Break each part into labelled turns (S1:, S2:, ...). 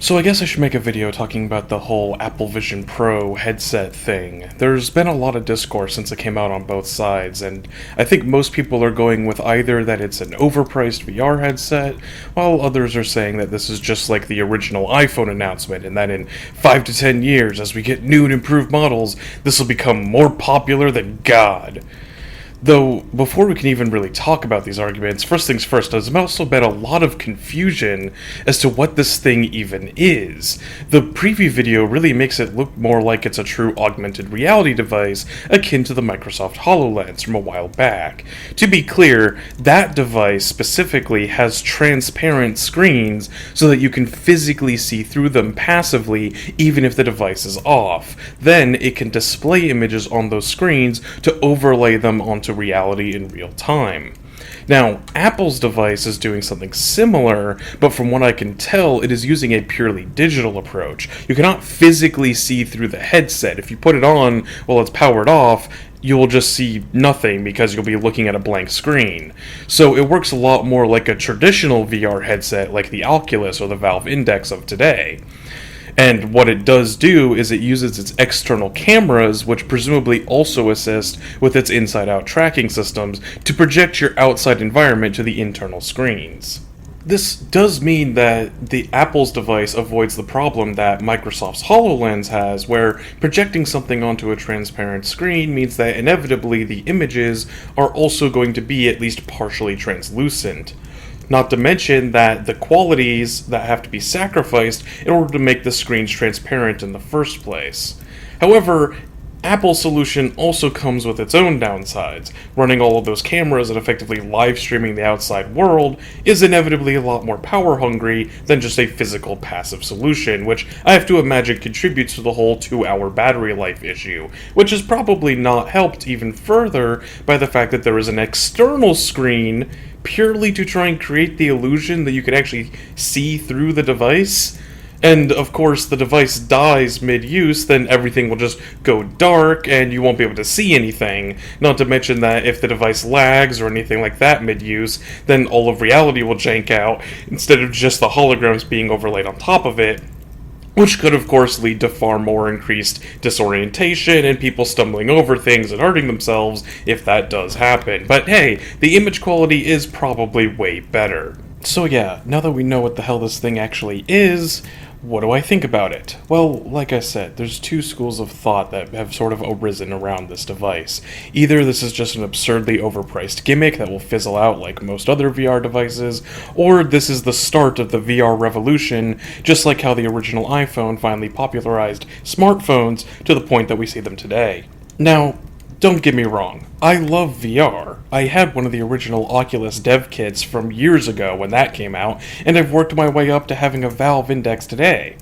S1: So I guess I should make a video talking about the whole Apple Vision Pro headset thing. There's been a lot of discourse since it came out on both sides, and I think most people are going with either that it's an overpriced VR headset, while others are saying that this is just like the original iPhone announcement, and that in 5 to 10 years, as we get new and improved models, this will become more popular than God. Though, before we can even really talk about these arguments, first things first, there's also been a lot of confusion as to what this thing even is. The preview video really makes it look more like it's a true augmented reality device akin to the Microsoft HoloLens from a while back. To be clear, that device specifically has transparent screens so that you can physically see through them passively even if the device is off. Then it can display images on those screens to overlay them onto reality in real time. Now, Apple's device is doing something similar, but from what I can tell, it is using a purely digital approach. You cannot physically see through the headset. If you put it on while it's powered off, you'll just see nothing because you'll be looking at a blank screen. So it works a lot more like a traditional VR headset like the Oculus or the Valve Index of today. And what it does do is it uses its external cameras, which presumably also assist with its inside-out tracking systems, to project your outside environment to the internal screens. This does mean that the Apple's device avoids the problem that Microsoft's HoloLens has, where projecting something onto a transparent screen means that inevitably the images are also going to be at least partially translucent. Not to mention that the qualities that have to be sacrificed in order to make the screens transparent in the first place. However, Apple's solution also comes with its own downsides. Running all of those cameras and effectively live streaming the outside world is inevitably a lot more power hungry than just a physical passive solution, which I have to imagine contributes to the whole 2-hour battery life issue, which is probably not helped even further by the fact that there is an external screen purely to try and create the illusion that you can actually see through the device. And of course, the device dies mid-use, then everything will just go dark and you won't be able to see anything. Not to mention that if the device lags or anything like that mid-use, then all of reality will jank out instead of just the holograms being overlaid on top of it, which could of course lead to far more increased disorientation and people stumbling over things and hurting themselves if that does happen. But hey, the image quality is probably way better. So yeah, now that we know what the hell this thing actually is, what do I think about it? Well, like I said, there's two schools of thought that have sort of arisen around this device. Either this is just an absurdly overpriced gimmick that will fizzle out like most other VR devices, or this is the start of the VR revolution, just like how the original iPhone finally popularized smartphones to the point that we see them today. Now, don't get me wrong, I love VR. I had one of the original Oculus dev kits from years ago when that came out, and I've worked my way up to having a Valve Index today.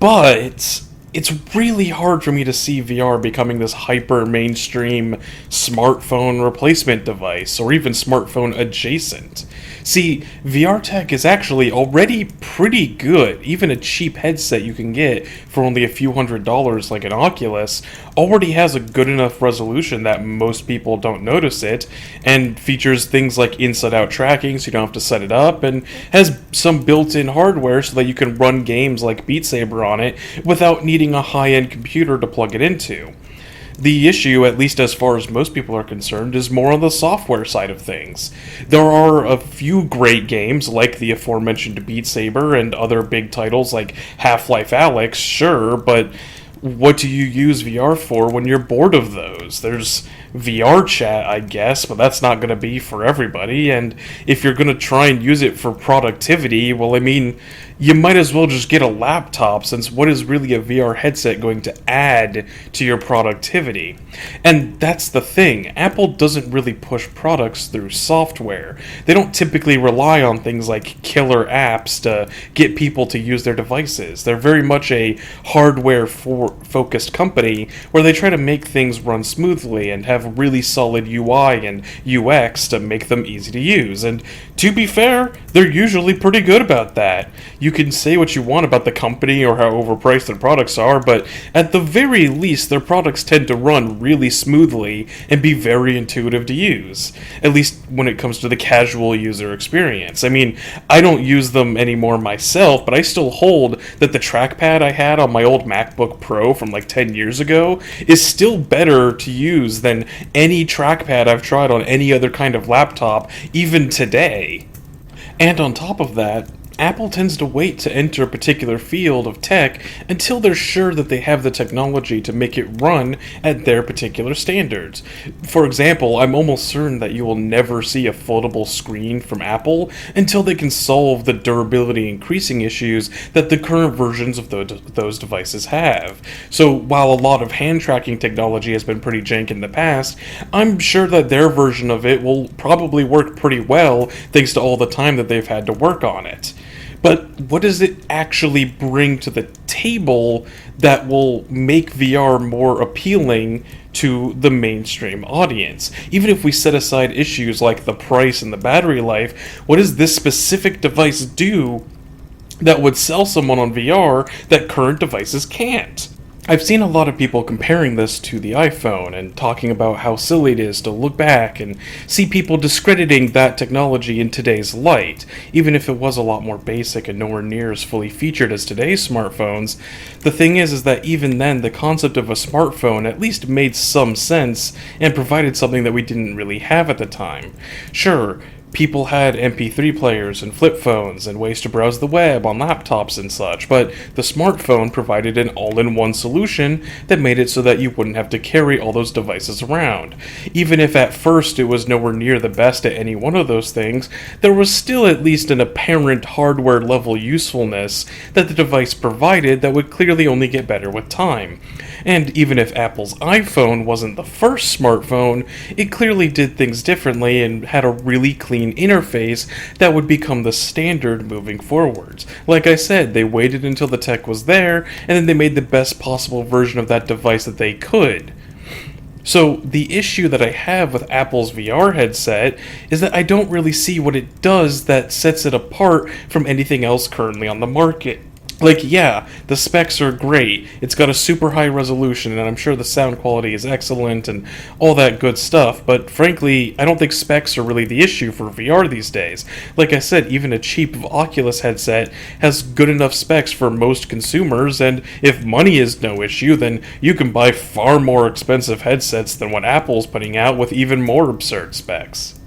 S1: But it's really hard for me to see VR becoming this hyper mainstream smartphone replacement device, or even smartphone adjacent. See, VR tech is actually already pretty good. Even a cheap headset you can get for only a few $100s like an Oculus already has a good enough resolution that most people don't notice it, and features things like inside-out tracking so you don't have to set it up, and has some built-in hardware so that you can run games like Beat Saber on it without needing a high-end computer to plug it into. The issue, at least as far as most people are concerned, is more on the software side of things. There are a few great games, like the aforementioned Beat Saber and other big titles like Half-Life Alyx, sure, but what do you use VR for when you're bored of those? There's VR chat, I guess, but that's not going to be for everybody, and if you're going to try and use it for productivity, well, I mean, you might as well just get a laptop, since what is really a VR headset going to add to your productivity? And that's the thing, Apple doesn't really push products through software. They don't typically rely on things like killer apps to get people to use their devices. They're very much a hardware-focused company where they try to make things run smoothly and have have really solid UI and UX to make them easy to use. And to be fair, they're usually pretty good about that. You can say what you want about the company or how overpriced their products are, but at the very least, their products tend to run really smoothly and be very intuitive to use. At least when it comes to the casual user experience. I mean, I don't use them anymore myself, but I still hold that the trackpad I had on my old MacBook Pro from like 10 years ago is still better to use than any trackpad I've tried on any other kind of laptop, even today. And on top of that, Apple tends to wait to enter a particular field of tech until they're sure that they have the technology to make it run at their particular standards. For example, I'm almost certain that you will never see a foldable screen from Apple until they can solve the durability increasing issues that the current versions of those devices have. So while a lot of hand tracking technology has been pretty jank in the past, I'm sure that their version of it will probably work pretty well thanks to all the time that they've had to work on it. But what does it actually bring to the table that will make VR more appealing to the mainstream audience? Even if we set aside issues like the price and the battery life, what does this specific device do that would sell someone on VR that current devices can't? I've seen a lot of people comparing this to the iPhone and talking about how silly it is to look back and see people discrediting that technology in today's light. Even if it was a lot more basic and nowhere near as fully featured as today's smartphones, the thing is that even then the concept of a smartphone at least made some sense and provided something that we didn't really have at the time. Sure, people had MP3 players and flip phones and ways to browse the web on laptops and such, but the smartphone provided an all-in-one solution that made it so that you wouldn't have to carry all those devices around. Even if at first it was nowhere near the best at any one of those things, there was still at least an apparent hardware-level usefulness that the device provided that would clearly only get better with time. And even if Apple's iPhone wasn't the first smartphone, it clearly did things differently and had a really clean interface that would become the standard moving forwards. Like I said, they waited until the tech was there, and then they made the best possible version of that device that they could. So the issue that I have with Apple's VR headset is that I don't really see what it does that sets it apart from anything else currently on the market. Like, yeah, the specs are great, it's got a super high resolution, and I'm sure the sound quality is excellent and all that good stuff, but frankly, I don't think specs are really the issue for VR these days. Like I said, even a cheap Oculus headset has good enough specs for most consumers, and if money is no issue, then you can buy far more expensive headsets than what Apple's putting out with even more absurd specs.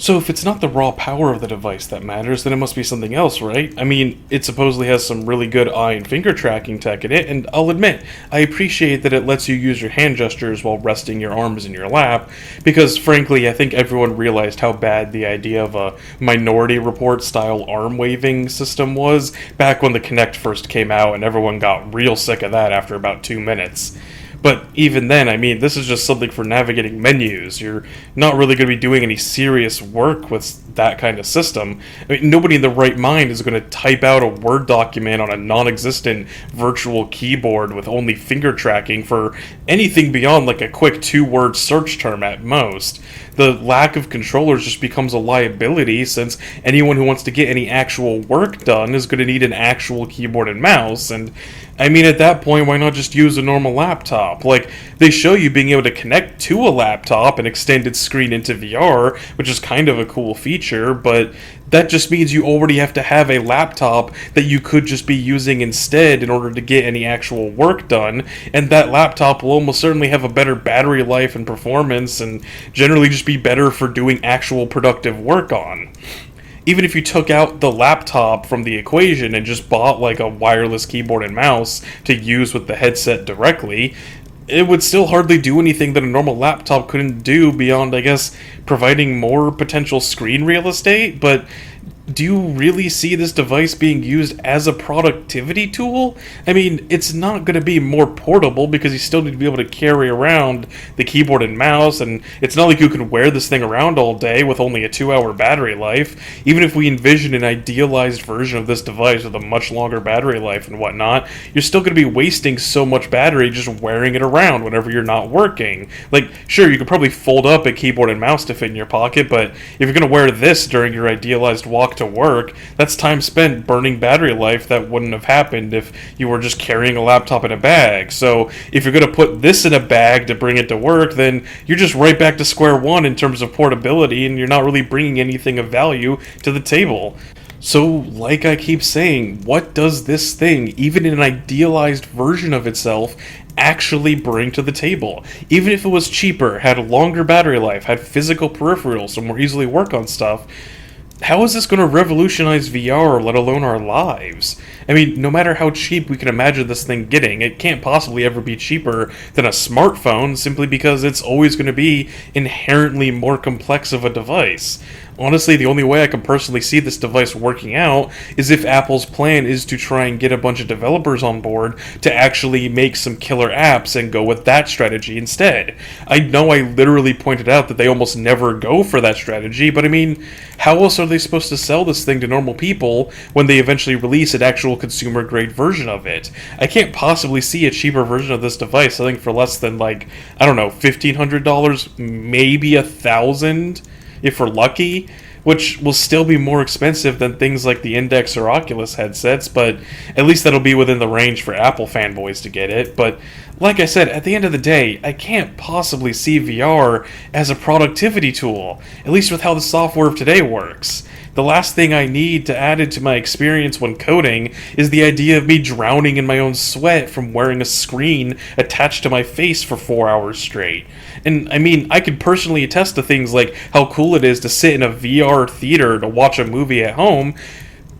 S1: So if it's not the raw power of the device that matters, then it must be something else, right? I mean, it supposedly has some really good eye and finger tracking tech in it, and I'll admit, I appreciate that it lets you use your hand gestures while resting your arms in your lap, because frankly, I think everyone realized how bad the idea of a Minority Report style arm waving system was back when the Kinect first came out, and everyone got real sick of that after about 2 minutes. But even then, I mean, this is just something for navigating menus. You're not really going to be doing any serious work with that kind of system. I mean, nobody in the right mind is going to type out a Word document on a non-existent virtual keyboard with only finger tracking for anything beyond like a quick 2-word search term at most. The lack of controllers just becomes a liability, since anyone who wants to get any actual work done is going to need an actual keyboard and mouse, and I mean, at that point, why not just use a normal laptop? Like, they show you being able to connect to a laptop and extend its screen into VR, which is kind of a cool feature, but that just means you already have to have a laptop that you could just be using instead in order to get any actual work done, and that laptop will almost certainly have a better battery life and performance, and generally just be better for doing actual productive work on. Even if you took out the laptop from the equation and just bought like a wireless keyboard and mouse to use with the headset directly, it would still hardly do anything that a normal laptop couldn't do beyond, I guess, providing more potential screen real estate, but do you really see this device being used as a productivity tool? I mean, it's not going to be more portable because you still need to be able to carry around the keyboard and mouse, and it's not like you can wear this thing around all day with only a 2-hour battery life. Even if we envision an idealized version of this device with a much longer battery life and whatnot, you're still going to be wasting so much battery just wearing it around whenever you're not working. Like, sure, you could probably fold up a keyboard and mouse to fit in your pocket, but if you're going to wear this during your idealized walk to work, that's time spent burning battery life that wouldn't have happened if you were just carrying a laptop in a bag. So if you're going to put this in a bag to bring it to work, then you're just right back to square one in terms of portability, and you're not really bringing anything of value to the table. So, like I keep saying, what does this thing, even in an idealized version of itself, actually bring to the table? Even if it was cheaper, had a longer battery life, had physical peripherals to more easily work on stuff, how is this going to revolutionize VR, let alone our lives? I mean, no matter how cheap we can imagine this thing getting, it can't possibly ever be cheaper than a smartphone simply because it's always going to be inherently more complex of a device. Honestly, the only way I can personally see this device working out is if Apple's plan is to try and get a bunch of developers on board to actually make some killer apps and go with that strategy instead. I know I literally pointed out that they almost never go for that strategy, but I mean, how else are they supposed to sell this thing to normal people when they eventually release an actual consumer grade version of it? I can't possibly see a cheaper version of this device selling for less than, like, I don't know, $1,500, maybe $1,000 if we're lucky, which will still be more expensive than things like the Index or Oculus headsets, but at least that'll be within the range for Apple fanboys to get it. But like I said, at the end of the day, I can't possibly see VR as a productivity tool, at least with how the software of today works. The last thing I need to add into my experience when coding is the idea of me drowning in my own sweat from wearing a screen attached to my face for 4 hours straight. And I mean, I can personally attest to things like how cool it is to sit in a VR theater to watch a movie at home,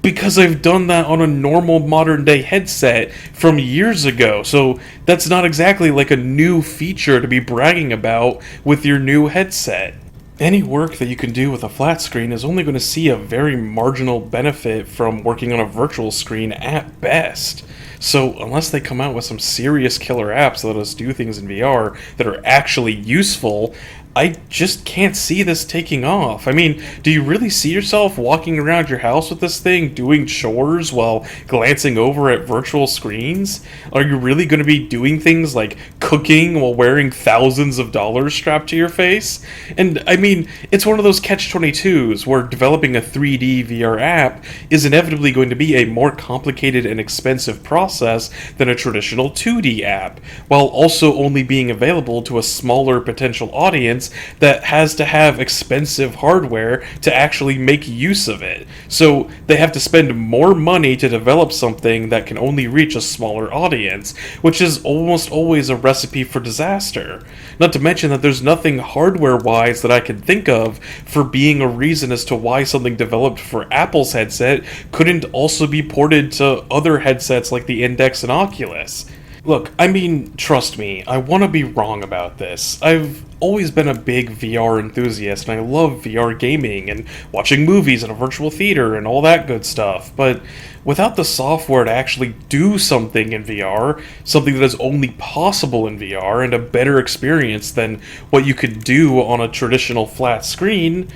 S1: because I've done that on a normal modern day headset from years ago. So that's not exactly like a new feature to be bragging about with your new headset. Any work that you can do with a flat screen is only going to see a very marginal benefit from working on a virtual screen at best. So unless they come out with some serious killer apps that let us do things in VR that are actually useful, I just can't see this taking off. I mean, do you really see yourself walking around your house with this thing, doing chores while glancing over at virtual screens? Are you really going to be doing things like cooking while wearing thousands of dollars strapped to your face? And I mean, it's one of those catch-22s where developing a 3D VR app is inevitably going to be a more complicated and expensive process than a traditional 2D app, while also only being available to a smaller potential audience that has to have expensive hardware to actually make use of it. So they have to spend more money to develop something that can only reach a smaller audience, which is almost always a recipe for disaster. Not to mention that there's nothing hardware-wise that I can think of for being a reason as to why something developed for Apple's headset couldn't also be ported to other headsets like the Index and Oculus. Look, I mean, trust me, I want to be wrong about this. I've always been a big VR enthusiast, and I love VR gaming and watching movies in a virtual theater and all that good stuff, but without the software to actually do something in VR, something that is only possible in VR and a better experience than what you could do on a traditional flat screen,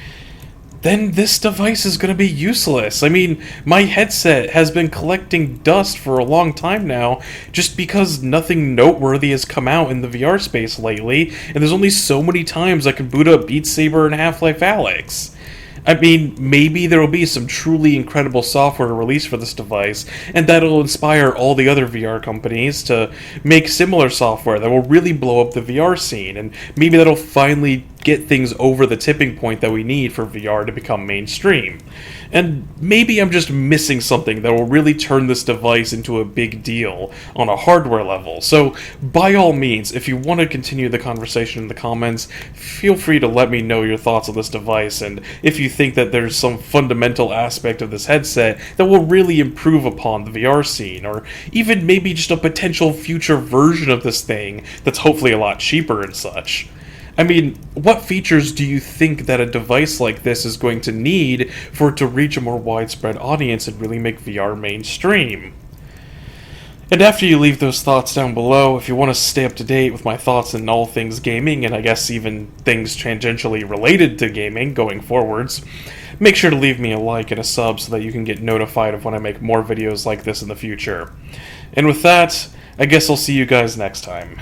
S1: then this device is going to be useless. I mean, my headset has been collecting dust for a long time now just because nothing noteworthy has come out in the VR space lately, and there's only so many times I can boot up Beat Saber and Half-Life Alyx. I mean, maybe there will be some truly incredible software released for this device, and that'll inspire all the other VR companies to make similar software that will really blow up the VR scene, and maybe that'll finally get things over the tipping point that we need for VR to become mainstream. And maybe I'm just missing something that will really turn this device into a big deal on a hardware level. So, by all means, if you want to continue the conversation in the comments, feel free to let me know your thoughts on this device, and if you think that there's some fundamental aspect of this headset that will really improve upon the VR scene, or even maybe just a potential future version of this thing that's hopefully a lot cheaper and such. I mean, what features do you think that a device like this is going to need for it to reach a more widespread audience and really make VR mainstream? And after you leave those thoughts down below, if you want to stay up to date with my thoughts on all things gaming, and I guess even things tangentially related to gaming going forwards, make sure to leave me a like and a sub so that you can get notified of when I make more videos like this in the future. And with that, I guess I'll see you guys next time.